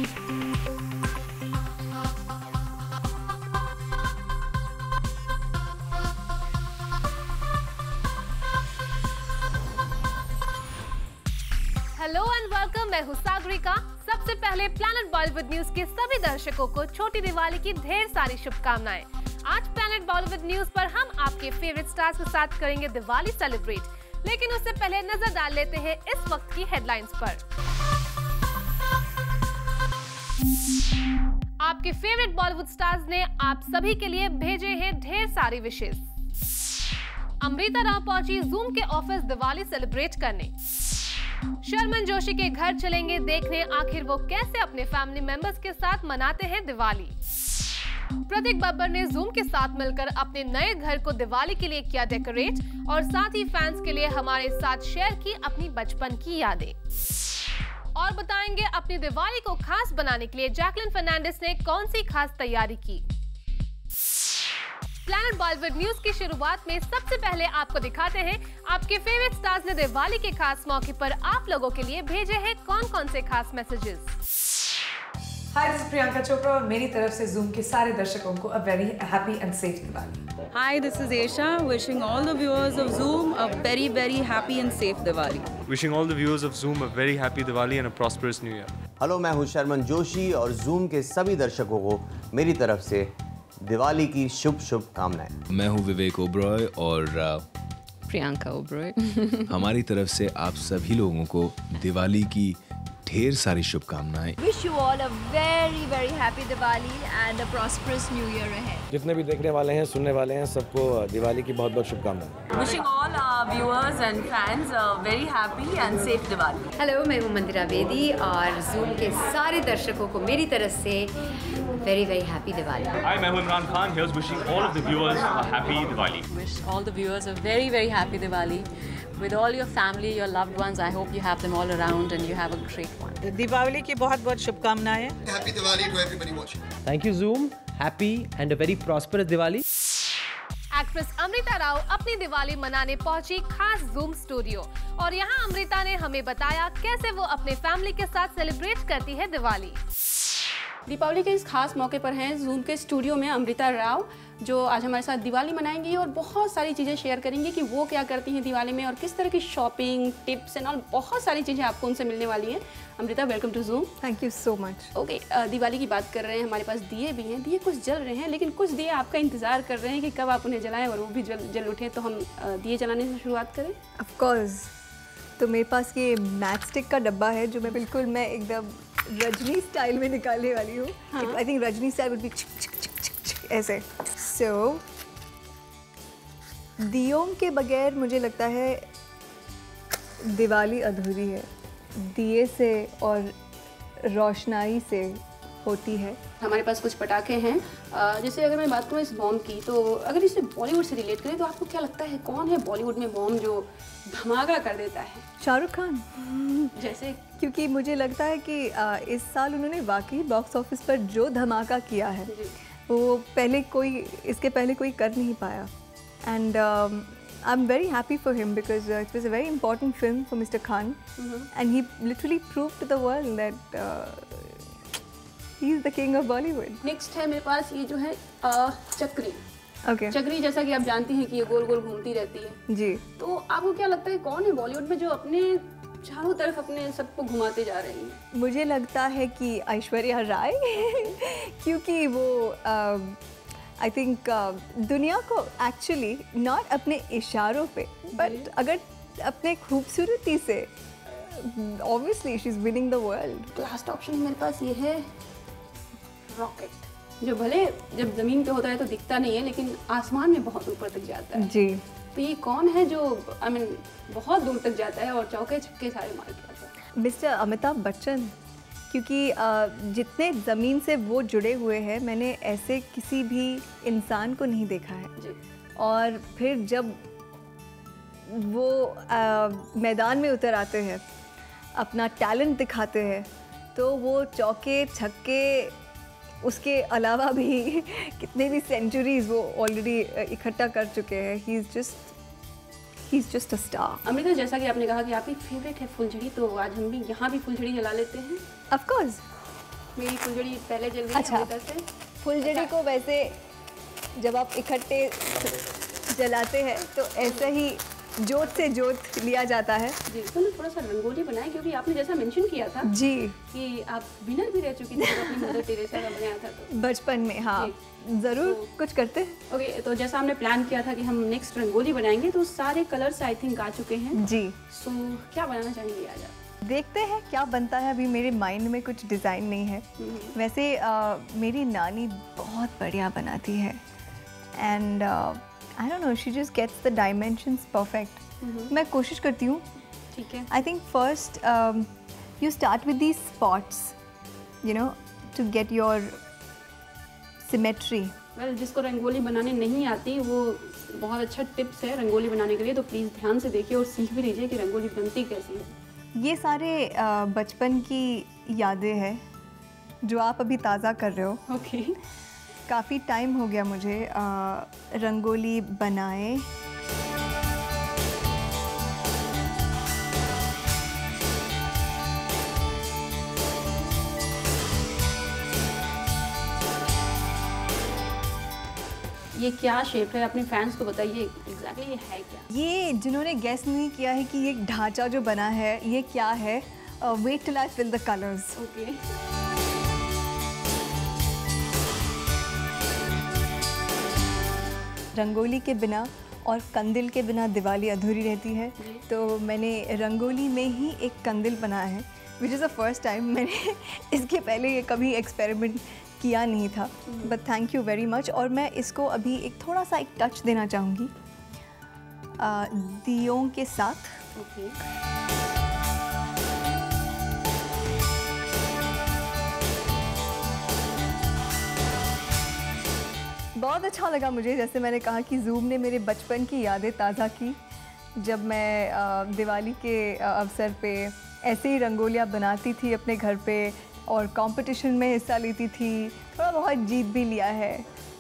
Hello and welcome, मैं हूं सागरिका। सबसे पहले प्लैनेट बॉलीवुड न्यूज के सभी दर्शकों को छोटी दिवाली की ढेर सारी शुभकामनाएं। आज प्लैनेट बॉलीवुड न्यूज पर हम आपके फेवरेट स्टार्स के साथ करेंगे दिवाली सेलिब्रेट। लेकिन उससे पहले नजर डाल लेते हैं इस वक्त की हेडलाइंस पर। आपके फेवरेट बॉलीवुड स्टार्स ने आप सभी के लिए भेजे हैं ढेर सारी विशेष। अमृता राव पहुंची जूम के ऑफिस दिवाली सेलिब्रेट करने। शर्मन जोशी के घर चलेंगे देखने आखिर वो कैसे अपने फैमिली मेंबर्स के साथ मनाते हैं दिवाली। प्रतीक बब्बर ने जूम के साथ मिलकर अपने नए घर को दिवाली के लिए किया डेकोरेट और साथ ही फैंस के लिए हमारे साथ शेयर की अपनी बचपन की यादें। और बताएंगे अपनी दिवाली को खास बनाने के लिए जैकलिन फर्नांडिस ने कौन सी खास तैयारी की। प्लैनेट बॉलीवुड न्यूज की शुरुआत में सबसे पहले आपको दिखाते हैं आपके फेवरेट स्टार्स ने दिवाली के खास मौके पर आप लोगों के लिए भेजे हैं कौन-कौन से खास messages. Hi, this is Priyanka Chopra और मेरी तरफ से जूम के सारे दर्शकों को a very happy and safe Diwali. Hi, this is Aisha, wishing all the viewers of Zoom a very, very happy and safe Diwali. Wishing all the viewers of Zoom a very happy Diwali and a prosperous New Year. Hello, मैं हूं शर्मन जोशी और Zoom के सभी दर्शकों को मेरी तरफ से दिवाली की शुभ कामनाएं। मैं हूं विवेक ओब्रॉय और प्रियंका ओब्रॉय। हमारी तरफ से आप सभी लोगों को दिवाली की ढेर सारी शुभकामनाएं। Wish you all a very very happy Diwali and a prosperous New Year ahead. जितने भी देखने वाले हैं, सुनने वाले हैं, सबको दिवाली की बहुत बहुत शुभकामनाएं। Wishing all our viewers and fans a very happy and safe Diwali. Hello, मैं हूँ मंदिरा बेदी और जूम के सारे दर्शकों को मेरी तरफ से very very happy Diwali. Hi, मैं हूं Imran Khan, here's wishing all of the viewers a happy Diwali. Wish all the viewers a very very happy Diwali. With all your family, your loved ones, I hope you have them all around and you have a great one. Deepawali की बहुत बहुत शुभकामनाएं। Happy Diwali to everybody watching. Thank you Zoom. Happy and a very prosperous Diwali. Actress Amrita Rao अपनी दिवाली मनाने पहुंची खास zoom studio और यहां अमृता ने हमें बताया कैसे वो अपने फैमिली के साथ सेलिब्रेट करती है दिवाली। दीपावली के इस खास मौके पर हैं जूम के स्टूडियो में अमृता राव, जो आज हमारे साथ दिवाली मनाएंगी और बहुत सारी चीज़ें शेयर करेंगी कि वो क्या करती हैं दिवाली में और किस तरह की शॉपिंग टिप्स एंड ऑल, बहुत सारी चीज़ें आपको उनसे मिलने वाली हैं। Amrita, welcome to Zoom. Thank you so much. Okay, Diwali की बात कर रहे हैं, हमारे पास दिए भी हैं, दिए कुछ जल रहे हैं, लेकिन कुछ दिए आपका इंतज़ार कर रहे हैं कि कब आप उन्हें जलाएं और वो भी जल उठे। तो हम दिए जलाने से शुरुआत करें। ऑफकोर्स, तो मेरे पास ये मैच स्टिक का डब्बा है जो मैं एकदम रजनी स्टाइल में निकालने वाली हूँ। I think Rajni style would be ऐसे। सो दियों के बगैर मुझे लगता है दिवाली अधूरी है। दिए से और रोशनाई से होती है। हमारे पास कुछ पटाखे हैं। जैसे अगर मैं बात करूँ इस बॉम्ब की, तो अगर इसे बॉलीवुड से रिलेट करें तो आपको क्या लगता है कौन है बॉलीवुड में बॉम्ब जो धमाका कर देता है? शाहरुख खान जैसे, क्योंकि मुझे लगता है कि इस साल उन्होंने वाकई बॉक्स ऑफिस पर जो धमाका किया है वो इसके पहले कोई कर नहीं पाया। And I am very happy for him because it was a very important film for mister Khan and he literally proved to the world that he is the king of Bollywood. Next है मेरे पास ये जो है चक्री। Okay. चक्री, जैसा कि आप जानती हैं कि ये गोल गोल घूमती रहती है जी। तो आपको क्या लगता है कौन है बॉलीवुड में जो अपने चारों तरफ अपने सबको घुमाते जा रही है? मुझे लगता है कि ऐश्वर्या राय क्योंकि वो आई थिंक दुनिया को एक्चुअली नॉट अपने इशारों पे बट अगर अपने खूबसूरती से obviously she is winning the world. Last option मेरे पास ये है रॉकेट, जो भले जब ज़मीन पे होता है तो दिखता नहीं है लेकिन आसमान में बहुत ऊपर तक जाता है जी। तो ये कौन है जो बहुत दूर तक जाता है और चौके छक्के सारे मार के आता है? मिस्टर अमिताभ बच्चन, क्योंकि जितने ज़मीन से वो जुड़े हुए हैं मैंने ऐसे किसी भी इंसान को नहीं देखा है जी। और फिर जब वो मैदान में उतर आते हैं, अपना टैलेंट दिखाते हैं, तो वो चौके छक्के उसके अलावा भी कितने भी सेंचुरीज वो ऑलरेडी इकट्ठा कर चुके हैं। He is just a star. Amrita, जैसा कि आपने कहा कि आपकी फेवरेट है फुलझड़ी, तो आज हम भी यहाँ भी फुलझड़ी जला लेते हैं। ऑफ कोर्स, मेरी फुलझड़ी पहले जल गई अच्छा। अमृता से। फुलझड़ी को वैसे जब आप इकट्ठे जलाते हैं तो ऐसे ही जोत से जोत लिया जाता है। जी, तो मैं थोड़ा सा रंगोली बनाए, क्योंकि आपने जैसा मेंशन किया था जी कि आप विनर भी रह चुकी थी जब अपनी मदर टेरेसा का बनाया था तो। बचपन में, हाँ ज़रूर तो, कुछ करते हैं। ओके, तो जैसा हमने प्लान किया था कि हम नेक्स्ट रंगोली बनाएंगे, तो सारे कलर्स आई थिंक आ चुके हैं जी। सो क्या बनाना चाहेंगे आज आप? देखते हैं क्या बनता है। अभी मेरे माइंड में कुछ डिज़ाइन नहीं है। वैसे मेरी नानी बहुत बढ़िया बनाती है and I don't know, she just gets the dimensions perfect. मैं कोशिश करती हूँ। ठीक है। I think first you start with these spots, you know, to get your symmetry. Well, जिसको रंगोली बनाने नहीं आती वो बहुत अच्छा टिप्स है रंगोली बनाने के लिए, तो प्लीज़ ध्यान से देखिए और सीख भी लीजिए कि रंगोली बनती कैसी है। ये सारे बचपन की यादें हैं जो आप अभी ताज़ा कर रहे हो। ओके। काफ़ी टाइम हो गया मुझे रंगोली बनाए। ये क्या शेप है, अपने फैंस को बताइए एग्जैक्टली ये है क्या? ये जिन्होंने गेस नहीं किया है कि ये ढांचा जो बना है ये क्या है, wait till I fill the colours. Okay. Rangoli के बिना और कंदिल के बिना दिवाली अधूरी रहती है, तो मैंने रंगोली में ही एक कंदिल बनाया है, which is the first time. मैंने इसके पहले ये कभी एक्सपेरिमेंट किया नहीं था, but thank you very much. और मैं इसको अभी एक थोड़ा सा एक टच देना चाहूँगी दियों के साथ। ओके। बहुत अच्छा लगा मुझे, जैसे मैंने कहा कि जूम ने मेरे बचपन की यादें ताज़ा की, जब मैं दिवाली के अवसर पे ऐसे ही रंगोलियाँ बनाती थी अपने घर पे और कंपटीशन में हिस्सा लेती थी, थोड़ा बहुत जीत भी लिया है,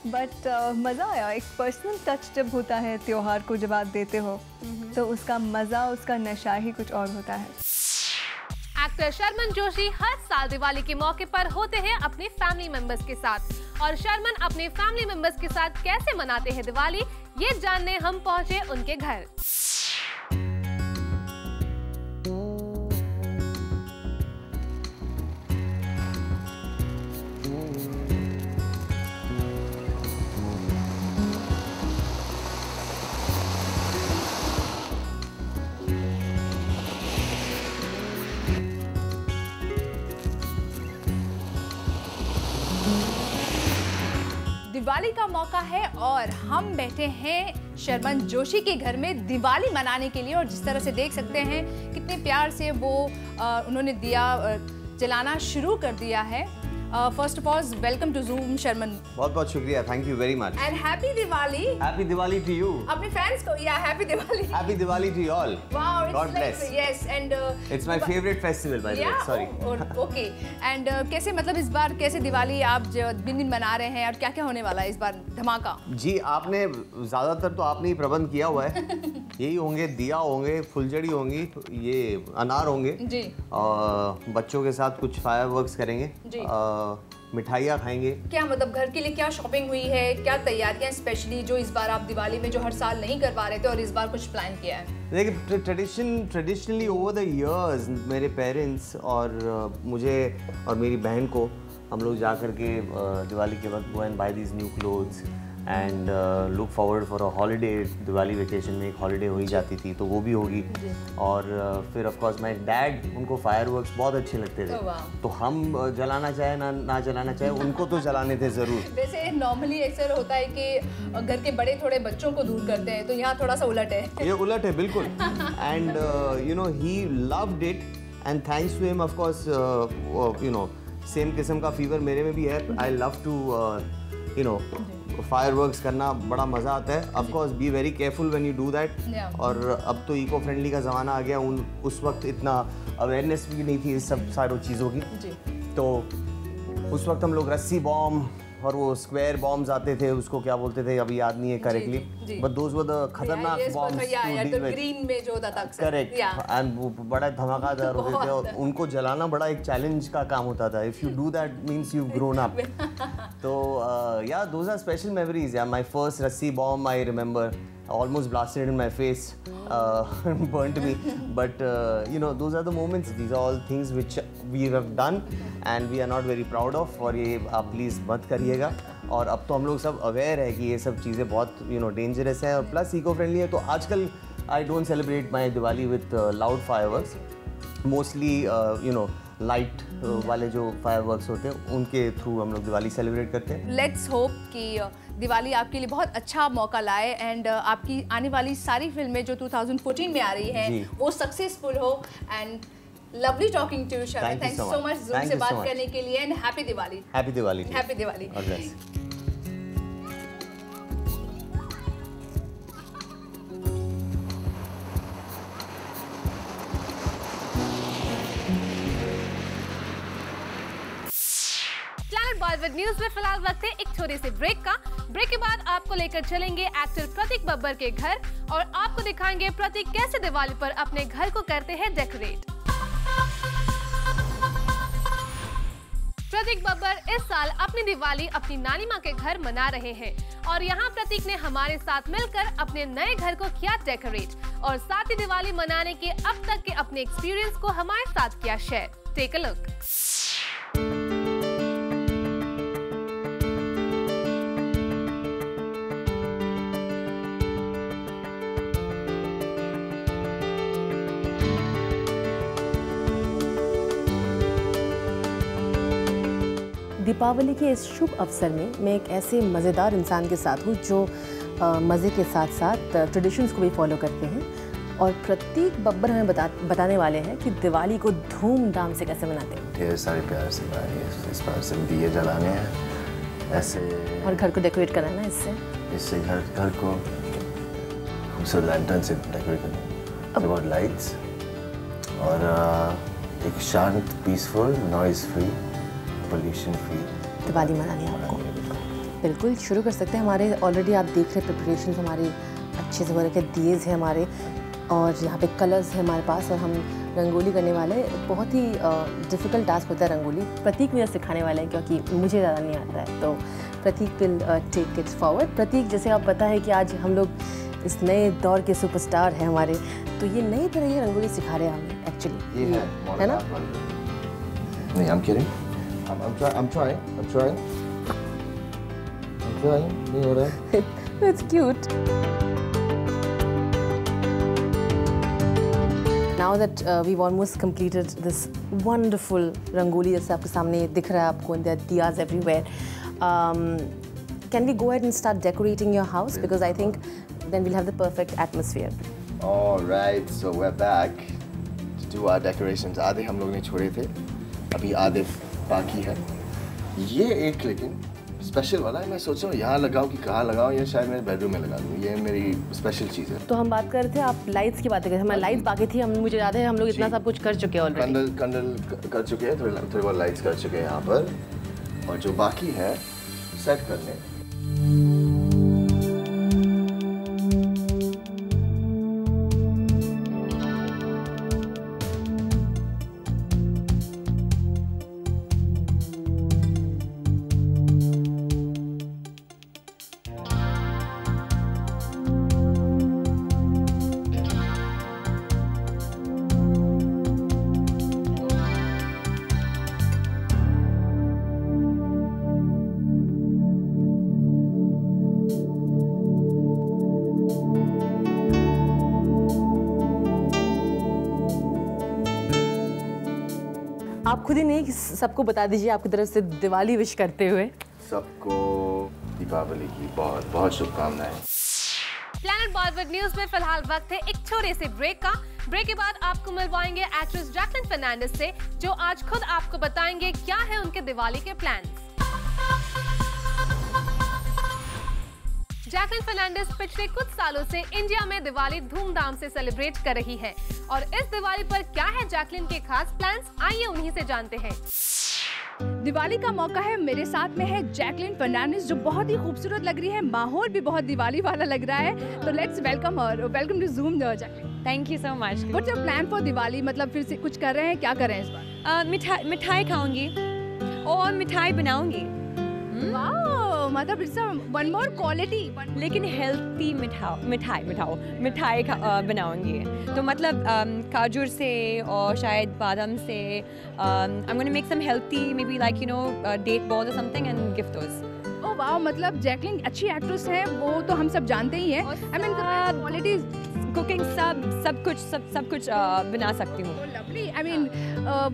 बट मज़ा आया। एक पर्सनल टच जब होता है त्योहार को, जब आप देते हो तो उसका मज़ा, उसका नशा ही कुछ और होता है। एक्टर शर्मन जोशी हर साल दिवाली के मौके पर होते हैं अपने फैमिली मेंबर्स के साथ, और शर्मन अपने फैमिली मेंबर्स के साथ कैसे मनाते हैं दिवाली, ये जानने हम पहुंचे उनके घर। दिवाली का मौका है और हम बैठे हैं शर्मन जोशी के घर में दिवाली मनाने के लिए, और जिस तरह से देख सकते हैं कितने प्यार से वो उन्होंने दिया जलाना शुरू कर दिया है। First of all welcome to Zoom Sharman. बहुत बहुत शुक्रिया, thank you very much. And happy Diwali. Happy Diwali to you. अपने फैंस को या happy Diwali. Happy Diwali to you all. Wow, god bless. Yes, and it's my favourite festival by the way, sorry. Okay, and कैसे, मतलब इस बार कैसे दिवाली आप जो दिन मना रहे हैं और क्या क्या होने वाला है इस बार धमाका? जी, आपने ज़्यादातर तो आपने ही प्रबंध किया हुआ है। यही होंगे, दिया होंगे, फुलझड़ी होंगी, ये अनार होंगे जी, और बच्चों के साथ कुछ फायरवर्क्स करेंगे जी, मिठाइयाँ खाएंगे। क्या मतलब घर के लिए क्या शॉपिंग हुई है, क्या तैयारियां स्पेशली जो इस बार आप दिवाली में जो हर साल नहीं कर पा रहे थे और इस बार कुछ प्लान किया है? देखिए, ट्रेडिशनली ओवर द इयर्स मेरे पेरेंट्स और मुझे और मेरी बहन को हम लोग जा कर के दिवाली के वक्त go and buy these new clothes and look forward for a holiday. Diwali vacation में एक हॉलीडे हो ही जाती थी, तो वो भी होगी। और फिर ऑफ कोर्स माय डैड, उनको फायरवर्क्स बहुत अच्छे लगते थे, तो हम जलाना चाहे ना जलाना चाहे उनको तो जलाने थे ज़रूर। वैसे नॉर्मली अक्सर होता है कि घर के बड़े थोड़े बच्चों को दूर करते हैं, तो यहाँ थोड़ा सा उलट है। ये उलट है बिल्कुल। And you know, he loved it and thanks to him of course, you know, same किस्म का फीवर मेरे में भी है। I love to you know fireworks करना, बड़ा मज़ा आता है। Of course be very careful when you do that. और अब तो इको फ्रेंडली का ज़माना आ गया, उस वक्त इतना अवेयरनेस भी नहीं थी इस सब सारों चीज़ों की, तो उस वक्त हम लोग रस्सी बॉम्ब, और वो स्क्वायर बॉम्ब्स आते थे, उसको क्या बोलते थे अभी याद नहीं है correctly, but those were the खतरनाक bombs to deal with. Green में जो होता था करेक्ट, एंड वो बड़ा धमाकेदार होते थे और उनको जलाना बड़ा एक चैलेंज का काम होता था। If you do that means you grown up. तो या दोज आर स्पेशल मेमोरीज। या माय फर्स्ट रस्सी bomb I remember, almost blasted in my face, burnt me, but you know, those are the moments, these are all things which we have done and we are not very proud of, और ये आप please मत करिएगा। और अब तो हम लोग सब अवेयर है कि ये सब चीज़ें बहुत डेंजरस है और प्लस इको फ्रेंडली है। तो आजकल I don't celebrate my Diwali with loud fireworks, mostly light वाले जो फायरवर्क्स होते हैं उनके थ्रू हम लोग दिवाली सेलिब्रेट करते हैं। लेट्स होप कि दिवाली आपके लिए बहुत अच्छा मौका लाए एंड आपकी आने वाली सारी फिल्में जो 2014 में आ रही हैं वो सक्सेसफुल हो। And lovely talking to you Sharma, thanks so much Zoom से बात करने के लिए एंड happy Diwali. Happy Diwali. Happy Diwali. Bollywood news में फिलहाल वक्त है एक छोटे से ब्रेक का। ब्रेक के बाद आपको लेकर चलेंगे एक्टर प्रतीक बब्बर के घर और आपको दिखाएंगे प्रतीक कैसे दिवाली पर अपने घर को करते हैं डेकोरेट। प्रतीक बब्बर इस साल अपनी दिवाली अपनी नानी माँ के घर मना रहे हैं और यहाँ प्रतीक ने हमारे साथ मिलकर अपने नए घर को किया डेकोरेट और साथ ही दिवाली मनाने के अब तक के अपने एक्सपीरियंस को हमारे साथ किया share. Take a look. Deepavali के इस शुभ अवसर में मैं एक ऐसे मज़ेदार इंसान के साथ हूँ जो मज़े के साथ साथ ट्रेडिशंस को भी फॉलो करते हैं और प्रतीक बब्बर हमें बताने वाले हैं कि दिवाली को धूमधाम से कैसे मनाते हैं। ढेर सारे प्यार से इस बार से दिए जलाने हैं ऐसे और घर को डेकोरेट कराना है इससे घर को खूबसूरत लैंटर्न से डेकोरेट करना, अबाउट लाइट्स और एक शांत peaceful noise free pollution free Diwali मनानी है आपको। बिल्कुल शुरू कर सकते हैं। हमारे ऑलरेडी आप देख रहे प्रिपरेशन हमारे अच्छे से हो रखे, दिएज हैं हमारे और यहाँ पे कलर्स है हमारे पास और हम रंगोली करने वाले हैं। बहुत ही डिफ़िकल्ट टास्क होता है रंगोली। प्रतीक मुझे सिखाने वाले हैं क्योंकि मुझे ज़्यादा नहीं आता है, तो प्रतीक विल टेक इट फॉरवर्ड। प्रतीक, जैसे आप पता है कि आज हम लोग इस नए दौर के सुपरस्टार हैं हमारे, तो ये नई तरह की रंगोली सिखा रहे हैं हमें एक्चुअली, है ना? नहीं, I'm kidding. I'm trying. नहीं हो रहा है। That's cute. Now that we've almost completed this wonderful rangoli, जैसे आपके सामने दिख रहा है आपको, and there are diyas everywhere. Can we go ahead and start decorating your house? Because I think then we'll have the perfect atmosphere. All right, so we're back to do our decorations. आधे हम लोग ने छोड़े थे, अभी आधे बाकी है। ये एक लेकिन स्पेशल वाला है, मैं सोच रहा हूँ यहाँ लगाऊँ कि कहाँ लगाऊँ, या शायद मेरे बेडरूम में लगा दूँ। ये मेरी स्पेशल चीज़ है। तो हम बात कर रहे थे, आप लाइट्स की बात कर रहे थे। हमारी लाइट्स बाकी थी, मुझे याद है हम लोग इतना सब कुछ कर चुके हैं ऑलरेडी। कंडल कर चुके हैं, थोड़ी बहुत लाइट्स कर चुके हैं यहाँ पर, और जो बाकी है सेट करने। आप खुद ही नहीं, सबको बता दीजिए आपकी तरफ से दिवाली विश करते हुए। सबको दीपावली की बहुत बहुत शुभकामनाएं। प्लैनेट बॉलीवुड न्यूज में फिलहाल वक्त है एक छोटे से ब्रेक का। ब्रेक के बाद आपको मिलवाएंगे एक्ट्रेस जैकलिन फर्नांडिस से, जो आज खुद आपको बताएंगे क्या है उनके दिवाली के प्लान्स। जैकलिन फर्नांडिस पिछले कुछ सालों से इंडिया में दिवाली धूमधाम से सेलिब्रेट कर रही है और इस दिवाली पर क्या है जैकलिन के खास प्लान्स, आइए उन्हीं से जानते हैं। दिवाली का मौका है, मेरे साथ में है जैकलिन फर्नांडिस जो बहुत ही खूबसूरत लग रही है, माहौल भी बहुत दिवाली वाला लग रहा है, तो let's welcome her. Welcome to Zoom Jacqueline. Thank you so much. What's your plan for Diwali? मतलब फिर से कुछ कर रहे हैं, क्या कर रहे हैं इस बार? मिठाई खाऊंगी और मिठाई बनाऊंगी। वाओ, मतलब इट्स वन मोर क्वालिटी, लेकिन हेल्थी मिठाई बनाऊंगी। तो मतलब काजू से और शायद बादाम से। I'm going to make some healthy, maybe like date balls or something and give those. Oh wow, मतलब जैकलिन अच्छी एक्ट्रेस है, वो तो हम सब जानते ही हैं। आई मीन क्वालिटीज, कुकिंग सब कुछ बना सकती हूँ। लवली। आई मीन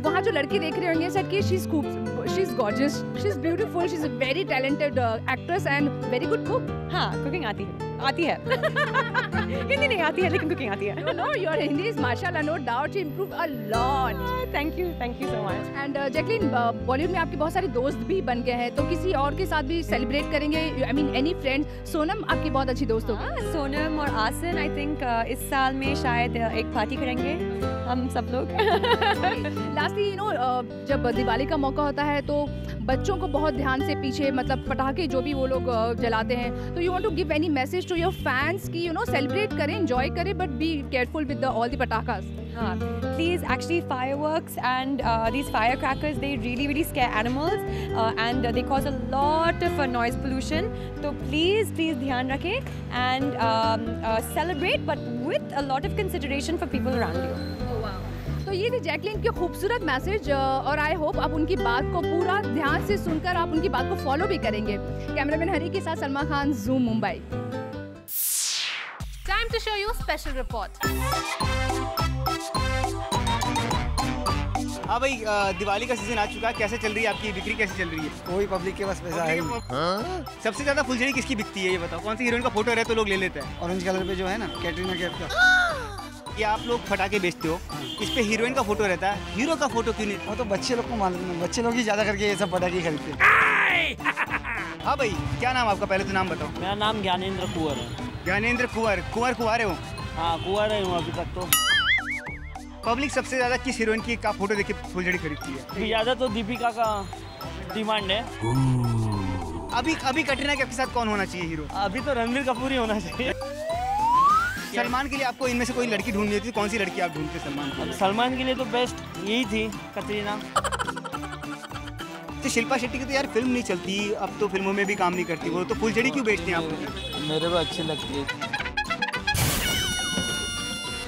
वहाँ जो लड़की देख रहे होंगे सेट की she is gorgeous, she is beautiful, she is a very talented actress and very good cook. हाँ, कुकिंग आती है हिंदी नहीं आती है लेकिन कुकिंग आती है। No, your Hindi is mashallah, no doubt, you improved a lot. Thank you so much. And Jacqueline, Bollywood में आपके बहुत सारे दोस्त भी बन गए हैं, तो किसी और के साथ भी सेलिब्रेट करेंगे? I mean, any friends? Sonam आपकी बहुत अच्छी दोस्त होगी। सोनम और आसन आई थिंक इस साल में शायद एक पार्टी करेंगे हम सब लोग। लास्टली जब दिवाली का मौका होता है तो बच्चों को बहुत ध्यान से पीछे, मतलब पटाखे जो भी वो लोग जलाते हैं, तो you want to give any message to your fans कि सेलिब्रेट करें, एंजॉय करें, but be careful with all the पटाखास? हाँ, please, actually fireworks and these firecrackers, they really scare animals and they cause a lot of noise pollution. So please ध्यान रखें and celebrate, but with a lot of consideration for people around you. तो ये थी Jacqueline के खूबसूरत message और I hope आप उनकी बात को पूरा ध्यान से सुनकर आप उनकी बात को फॉलो भी करेंगे। कैमरामैन हरी के साथ Salma Khan, zoom Mumbai. Time to show you special report. हाँ भाई, दिवाली का सीजन आ चुका है, कैसे चल रही है आपकी बिक्री, कैसे चल रही है? कोई पब्लिक के पास पैसा है। सबसे ज्यादा फुलझड़ी किसकी बिकती है ये बताओ? कौन सी हीरोइन का फोटो रहे तो लोग ले लेते हैं? ऑरेंज कलर पे जो है ना, कैटरीना कैफ का। ये आप लोग फटाके बेचते हो, इस पे हीरोइन का फोटो रहता है, हीरो का फोटो क्यों नहीं? वो तो बच्चे लोग को मालूम है, बच्चे लोग ही ज्यादा करके ये सब पटाखे खरीदते हैं। हाँ भाई, क्या नाम आपका? पहले तो नाम बताओ। मेरा नाम ज्ञानेंद्र कुंवर है। ज्ञानेंद्र कुंवर, कुंवर हो? हाँ, कुंवर है हूँ अभी तक तो। पब्लिक सबसे ज्यादा किस हीरोइन की का फोटो देख के फुलझड़ी खरीदती है? ज्यादा तो दीपिका का डिमांड है। अभी कटरीना कैफ के साथ कौन होना चाहिए हीरो? अभी तो रणबीर कपूर ही होना चाहिए। सलमान के लिए आपको इनमें से कोई लड़की ढूंढनी होती, कौन सी लड़की आप ढूंढते सलमान? सलमान के लिए तो बेस्ट यही थी, कटरीना। तो शिल्पा शेट्टी की तो यार फिल्म नहीं चलती, अब तो फिल्मों में भी काम नहीं करती, वो तो फुलझड़ी क्यों बेचते हैं आप? मेरे को अच्छी लगती है।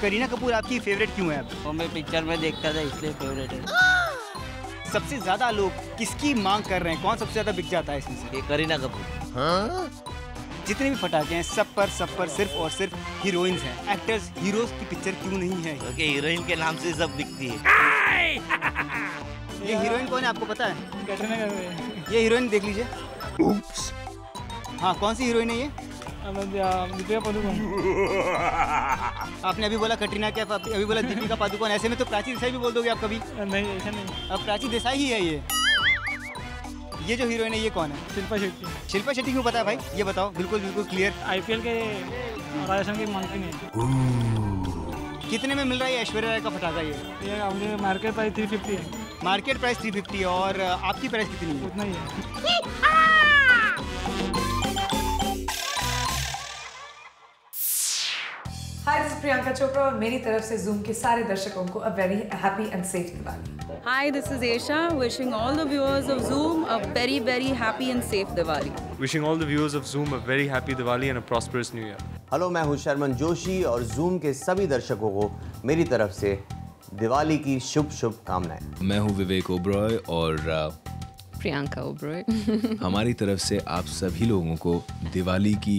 करीना कपूर आपकी फेवरेट क्यों है? वो मैं पिक्चर में देखता था इसलिए फेवरेट है। सबसे ज्यादा लोग किसकी मांग कर रहे हैं, कौन सबसे ज्यादा बिक जाता है इसमें से? करीना कपूर। हाँ? जितने भी फटाके हैं सब पर सिर्फ और सिर्फ हीरोइंस हैं। एक्टर्स, हीरोज की पिक्चर क्यों नहीं है? क्योंकि हीरोइन के नाम से सब बिकती है। ये हीरोइन कौन है आपको पता है? कटरीना कैफ। ये हीरोइन देख लीजिए। हाँ, कौन सी हीरोइन है ये? दीपिका पादुकोण। आपने अभी बोला कटरीना कैफ, अभी बोला दीपिका पादुकोण, ऐसे में तो प्राची देसाई भी बोल दोगे आप कभी? नहीं, ऐसा नहीं। अब प्राची देसाई ही है ये जो हीरोइन है ये कौन है? शिल्पा शेट्टी। शिल्पा शेट्टी क्यों पता है भाई, ये बताओ बिल्कुल क्लियर। IPL के राजस्थान की मांगती नहीं। कितने में मिल रहा है ऐश्वर्या राय का फटाका? ये मार्केट प्राइस 350 है। मार्केट प्राइस 350 और आपकी प्राइस कितनी है? उतना ही है। हाय, दिस इज प्रियंका चोपड़ा और मेरी तरफ से ज़ूम के सारे दर्शकों को a very happy and safe Diwali. Hi, this is Aisha, wishing all the viewers of Zoom a very happy and safe Diwali. Wishing all the viewers of Zoom a very happy Diwali and a prosperous New Year. Hello, मैं हूं शर्मन जोशी और Zoom के सभी दर्शकों को मेरी तरफ से दिवाली की शुभ कामनाएं। मैं हूं विवेक ओबरॉय और प्रियंका ओबरॉय। हमारी तरफ से आप सभी लोगों को दिवाली की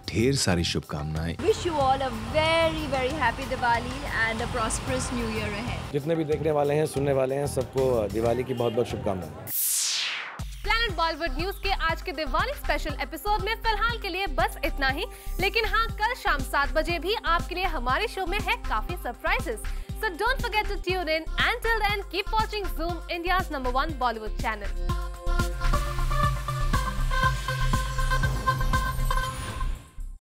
ढेर सारी शुभकामनाएं। Wish you all a very happy Diwali and a prosperous New Year ahead. जितने भी देखने वाले हैं, सुनने वाले हैं, सबको दिवाली की बहुत शुभकामनाएं। प्लैनेट बॉलीवुड न्यूज के आज के दिवाली स्पेशल एपिसोड में फिलहाल के लिए बस इतना ही, लेकिन हाँ, कल शाम 7 बजे भी आपके लिए हमारे शो में है काफी surprises. So don't forget to tune in. Until then, keep watching Zoom, India's #1 Bollywood channel.